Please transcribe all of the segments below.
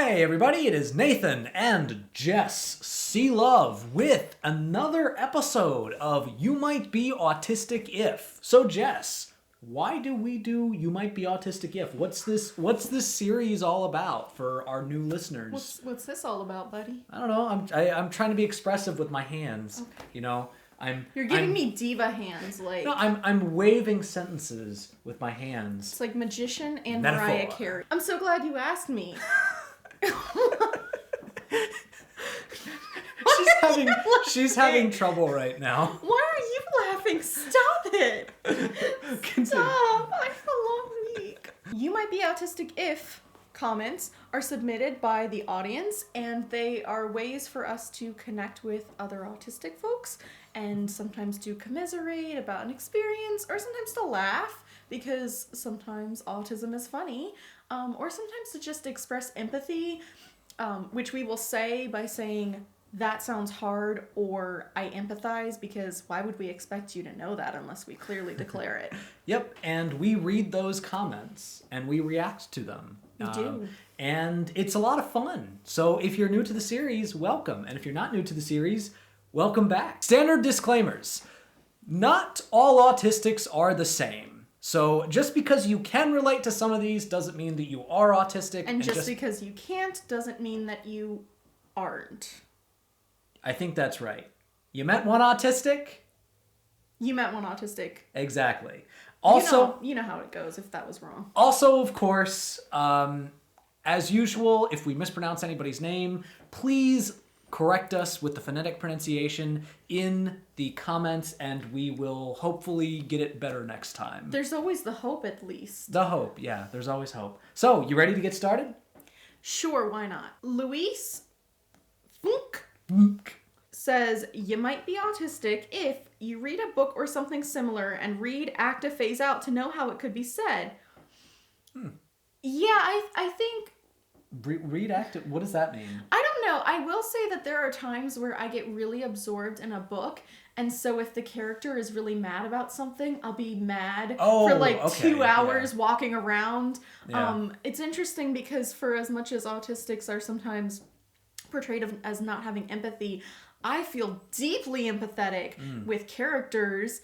Hey everybody, it is Nathan and Jess Selove with another episode of You Might Be Autistic If. So Jess, why do we do You Might Be Autistic If? What's this series all about for our new listeners? What's this all about, buddy? I don't know. I'm trying to be expressive with my hands. Okay. You know, You're giving me diva hands, like. No, I'm waving sentences with my hands. It's like magician and Metaphor. Mariah Carey. I'm so glad you asked me. She's having trouble right now. Why are you laughing? Stop it! Stop! I have a long week. You Might Be Autistic If comments are submitted by the audience, and they are ways for us to connect with other autistic folks and sometimes to commiserate about an experience, or sometimes to laugh because sometimes autism is funny, or sometimes to just express empathy, which we will say by saying, that sounds hard, or I empathize, because why would we expect you to know that unless we clearly declare it? Yep, and we read those comments and we react to them. We do. And it's a lot of fun. So if you're new to the series, welcome. And if you're not new to the series, welcome back. Standard disclaimers. Not all autistics are the same. So just because you can relate to some of these doesn't mean that you are autistic. And just because you can't doesn't mean that you aren't. I think that's right. You met one autistic? You met one autistic. Exactly. Also, you know how it goes if that was wrong. Also, of course, as usual, if we mispronounce anybody's name, please correct us with the phonetic pronunciation in the comments, and we will hopefully get it better next time. There's always the hope, at least. The hope, yeah, there's always hope. So, you ready to get started? Sure, why not? Luis Funk says, you might be autistic if you read a book or something similar and read active phase out to know how it could be said. Yeah, I think... Read active? What does that mean? I don't know. I will say that there are times where I get really absorbed in a book, and so if the character is really mad about something, I'll be mad for like 2 hours walking around. Yeah. It's interesting because for as much as autistics are sometimes portrayed as not having empathy, I feel deeply empathetic with characters.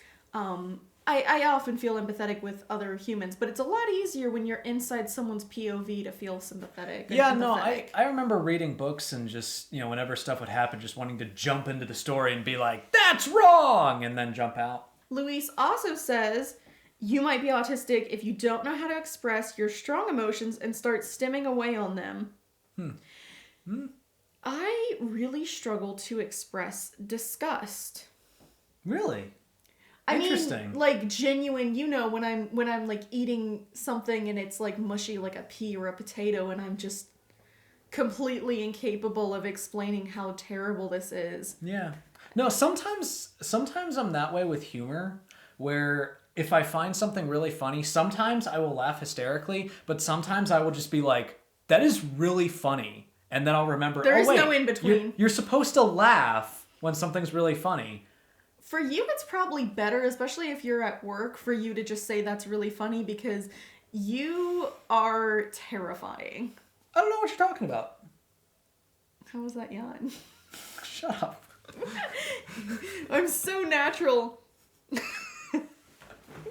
I often feel empathetic with other humans, but it's a lot easier when you're inside someone's POV to feel sympathetic. Yeah, no, I remember reading books and just, whenever stuff would happen, just wanting to jump into the story and be like, that's wrong, and then jump out. Luis also says, you might be autistic if you don't know how to express your strong emotions and start stimming away on them. I really struggle to express disgust. Really? Interesting. I mean, like genuine, when I'm like eating something and it's like mushy like a pea or a potato and I'm just completely incapable of explaining how terrible this is. Yeah. No, sometimes I'm that way with humor, where if I find something really funny, sometimes I will laugh hysterically, but sometimes I will just be like, that is really funny. And then I'll remember, there is no in between. You're supposed to laugh when something's really funny. For you, it's probably better, especially if you're at work, for you to just say that's really funny because you are terrifying. I don't know what you're talking about. How was that yawn? Shut up. I'm so natural.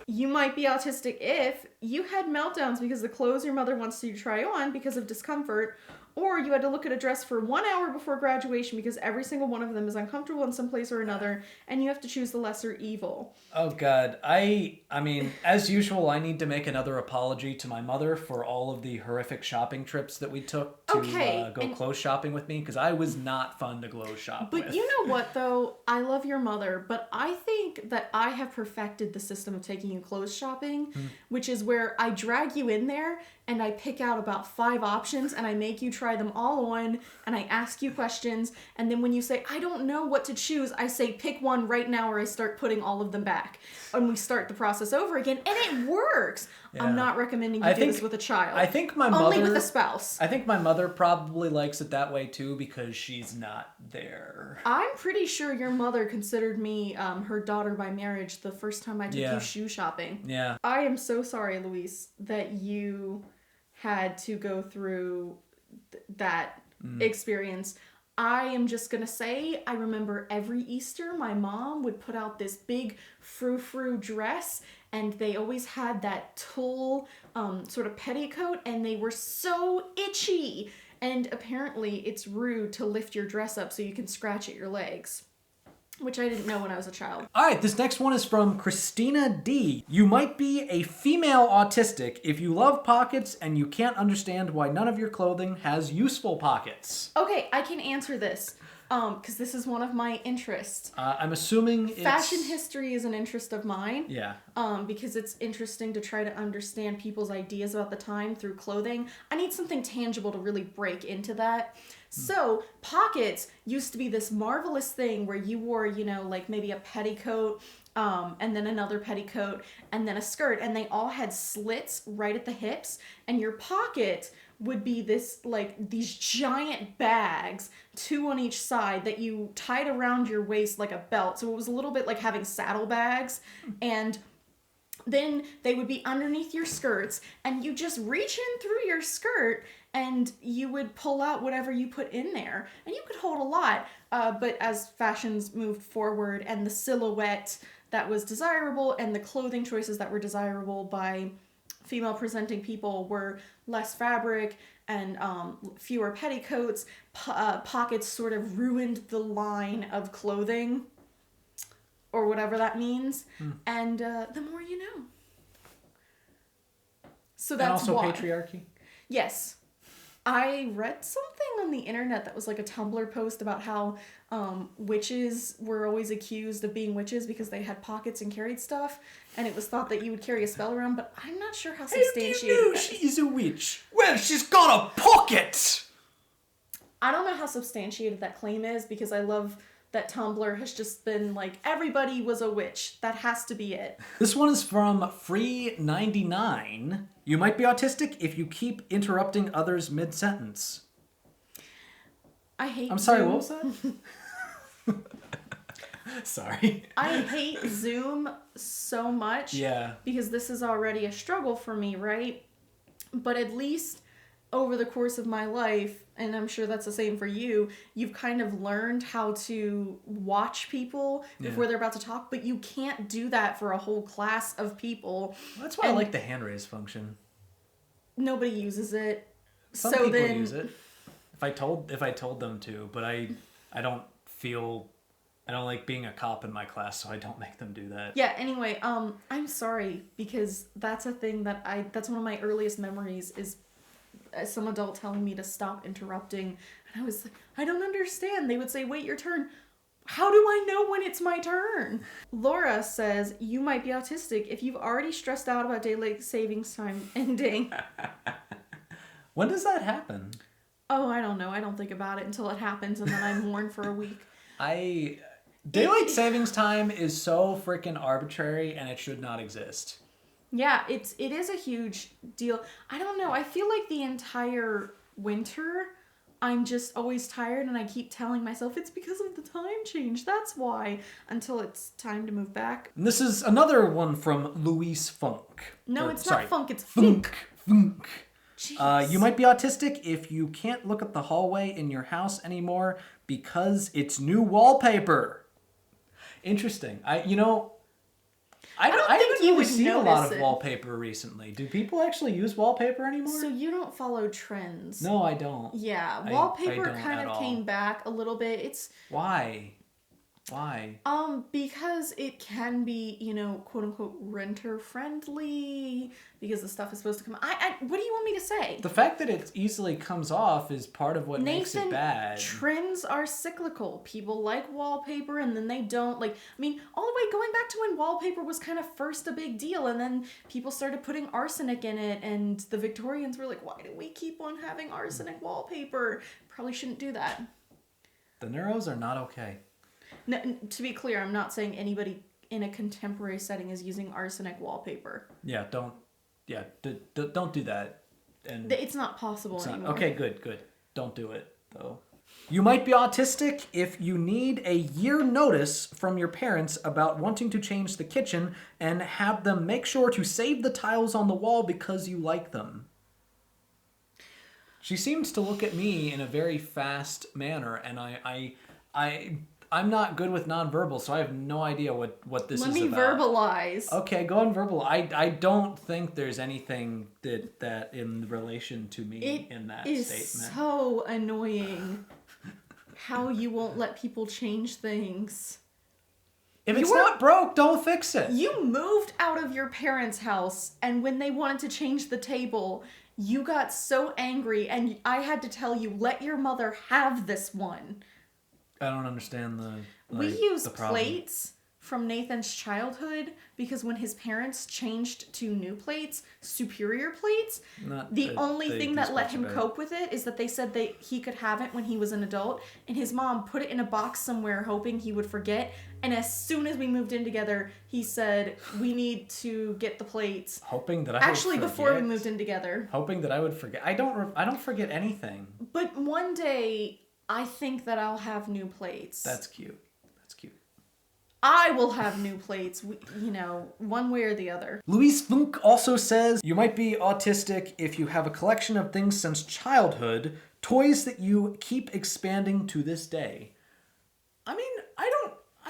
You might be autistic if you had meltdowns because the clothes your mother wants you to try on because of discomfort, or you had to look at a dress for 1 hour before graduation because every single one of them is uncomfortable in some place or another, and you have to choose the lesser evil. Oh, God. I mean, as usual, I need to make another apology to my mother for all of the horrific shopping trips that we took to go clothes shopping with me, because I was not fun to clothes shop with. But you know what, though? I love your mother, but I think that I have perfected the system of taking you clothes shopping, which is where I drag you in there and I pick out about 5 options and I make you try them all on and I ask you questions, and then when you say, I don't know what to choose, I say, pick one right now, or I start putting all of them back. And we start the process over again, and it works. Yeah. I'm not recommending you do this with a child. I think my mother... Only with a spouse. I think my mother probably likes it that way too, because she's not there. I'm pretty sure your mother considered me her daughter by marriage the first time I took you shoe shopping. Yeah. I am so sorry, Luis, that you had to go through that experience. I am just gonna say, I remember every Easter my mom would put out this big frou-frou dress, and they always had that tulle sort of petticoat, and they were so itchy. And apparently it's rude to lift your dress up so you can scratch at your legs, which I didn't know when I was a child. All right, this next one is from Christina D. You might be a female autistic if you love pockets and you can't understand why none of your clothing has useful pockets. Okay, I can answer this, because this is one of my interests. I'm assuming it's... Fashion history is an interest of mine. Yeah. Because it's interesting to try to understand people's ideas about the time through clothing. I need something tangible to really break into that. So, pockets used to be this marvelous thing where you wore, like maybe a petticoat, and then another petticoat, and then a skirt, and they all had slits right at the hips, and your pocket would be these giant bags, 2 on each side, that you tied around your waist like a belt. So it was a little bit like having saddlebags, and then they would be underneath your skirts, and you just reach in through your skirt and you would pull out whatever you put in there, and you could hold a lot. But as fashions moved forward and the silhouette that was desirable and the clothing choices that were desirable by female presenting people were less fabric and fewer petticoats, pockets sort of ruined the line of clothing, or whatever that means. And the more you know. So that's and also why. patriarchy? Yes. I read something on the internet that was like a Tumblr post about how witches were always accused of being witches because they had pockets and carried stuff, and it was thought that you would carry a spell around, but I'm not sure how substantiated that is. She's a witch? Well, she's got a pocket! I don't know how substantiated that claim is, because I love that Tumblr has just been like, everybody was a witch. That has to be it. This one is from Free99. You might be autistic if you keep interrupting others mid-sentence. I hate I'm sorry, Zoom. what was that? Sorry. I hate Zoom so much. Yeah. Because this is already a struggle for me, right? But at least over the course of my life, and I'm sure that's the same for you, you've kind of learned how to watch people before they're about to talk, but you can't do that for a whole class of people. That's why I like the hand raise function. Nobody uses it. Some people use it. If I told them to, but I don't like being a cop in my class, so I don't make them do that. Yeah, anyway, I'm sorry, because that's a thing that's one of my earliest memories, is some adult telling me to stop interrupting, and I was like, I don't understand. They would say, wait your turn. How do I know when it's my turn? Laura says, you might be autistic if you've already stressed out about daylight savings time ending. When does that happen? Oh, I don't know. I don't think about it until it happens, and then I mourn for a week. Daylight savings time is so freaking arbitrary, and it should not exist. Yeah, it is a huge deal. I don't know. I feel like the entire winter, I'm just always tired, and I keep telling myself it's because of the time change. That's why. Until it's time to move back. And this is another one from Louise Funk. No, it's not Funk. It's Funk. Funk. Jeez. You might be autistic if you can't look at the hallway in your house anymore because it's new wallpaper. Interesting. I haven't really seen a lot of wallpaper recently. Do people actually use wallpaper anymore? So you don't follow trends. No, I don't. Yeah, wallpaper I kind of came back a little bit. Why? Because it can be, quote unquote renter friendly, because the stuff is supposed to come. What do you want me to say? The fact that it easily comes off is part of what makes it bad. Trends are cyclical. People like wallpaper, and then they don't. All the way going back to when wallpaper was kind of first a big deal, and then people started putting arsenic in it, and the Victorians were like, why do we keep on having arsenic wallpaper? Probably shouldn't do that. The neuros are not okay. No, to be clear, I'm not saying anybody in a contemporary setting is using arsenic wallpaper. Yeah, don't do that. And it's not possible anymore. Okay, good. Don't do it, though. You might be autistic if you need a year notice from your parents about wanting to change the kitchen and have them make sure to save the tiles on the wall because you like them. She seems to look at me in a very fast manner, and I'm not good with nonverbal, so I have no idea what this is about. Let me verbalize. Okay, go on verbal. I don't think there's anything that in relation to me in that statement. It is so annoying how you won't let people change things. If it's not broke, don't fix it. You moved out of your parents' house, and when they wanted to change the table, you got so angry, and I had to tell you, let your mother have this one. I don't understand We use plates from Nathan's childhood because when his parents changed to new plates, superior plates, the only thing that let him cope with it is that they said that he could have it when he was an adult, and his mom put it in a box somewhere hoping he would forget. And as soon as we moved in together, he said, we need to get the plates. Hoping that I Actually, would before we moved in together. Hoping that I would forget. I don't forget anything. But one day, I think that I'll have new plates. That's cute. That's cute. I will have new plates, one way or the other. Louise Funk also says, you might be autistic if you have a collection of things since childhood, toys that you keep expanding to this day. I mean, I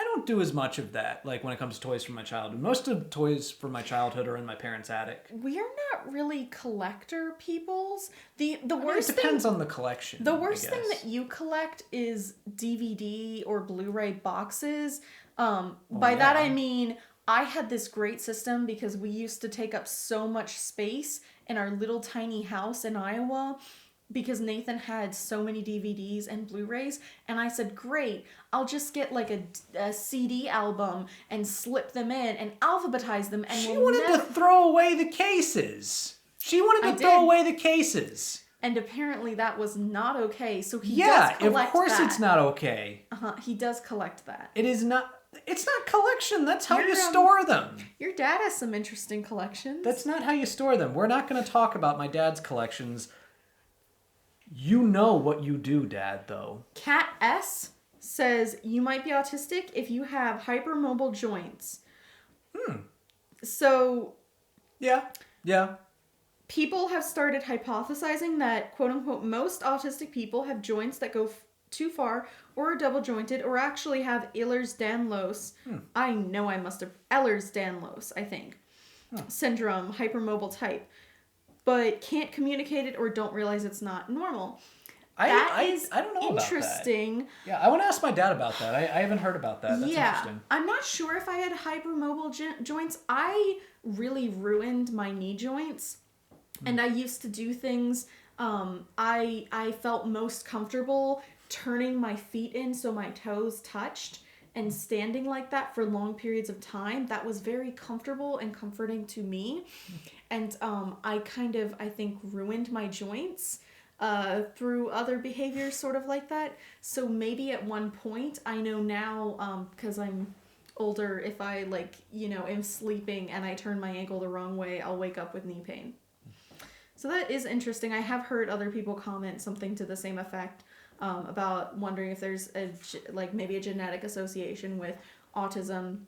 don't do as much of that, like when it comes to toys from my childhood. Most of the toys from my childhood are in my parents' attic. We are not really collector peoples. The worst it depends on the collection. The worst thing that you collect is DVD or Blu-ray boxes. By that I mean, I had this great system because we used to take up so much space in our little tiny house in Iowa because Nathan had so many DVDs and Blu-rays, and I said, great, I'll just get like a CD album and slip them in and alphabetize them. And she wanted to throw away the cases. She wanted to throw away the cases. And apparently that was not okay, so he does collect that. Yeah, of course it's not okay. He does collect that. It is not... It's not collection. That's how you store them. Your dad has some interesting collections. That's not how you store them. We're not going to talk about my dad's collections. You know what you do, Dad, though. Cat S says, you might be autistic if you have hypermobile joints. So... Yeah. People have started hypothesizing that, quote-unquote, most autistic people have joints that go too far or are double jointed or actually have Ehlers-Danlos. I know I must have Ehlers-Danlos, I think. Syndrome, hypermobile type. But can't communicate it or don't realize it's not normal. I don't know interesting. About that. Yeah, I want to ask my dad about that. I haven't heard about that. That's interesting. I'm not sure if I had hypermobile joints. I really ruined my knee joints. And I used to do things, I felt most comfortable turning my feet in so my toes touched and standing like that for long periods of time. That was very comfortable and comforting to me. And I kind of, I think, ruined my joints through other behaviors sort of like that. So maybe at one point, I know now, because I'm older, if I am sleeping and I turn my ankle the wrong way, I'll wake up with knee pain. So that is interesting. I have heard other people comment something to the same effect about wondering if there's maybe a genetic association with autism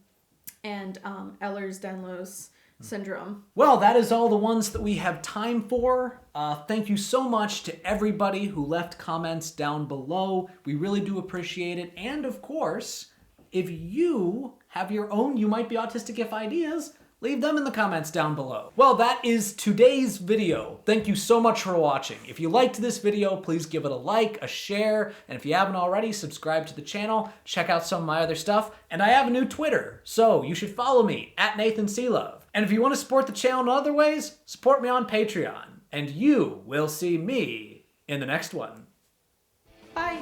and Ehlers-Danlos syndrome. Well, that is all the ones that we have time for. Thank you so much to everybody who left comments down below. We really do appreciate it. And of course, if you have your own You Might Be Autistic If ideas, leave them in the comments down below. Well, that is today's video. Thank you so much for watching. If you liked this video, please give it a like, a share, and if you haven't already, subscribe to the channel, check out some of my other stuff, and I have a new Twitter, so you should follow me, @NathanSelove. And if you want to support the channel in other ways, support me on Patreon, and you will see me in the next one. Bye.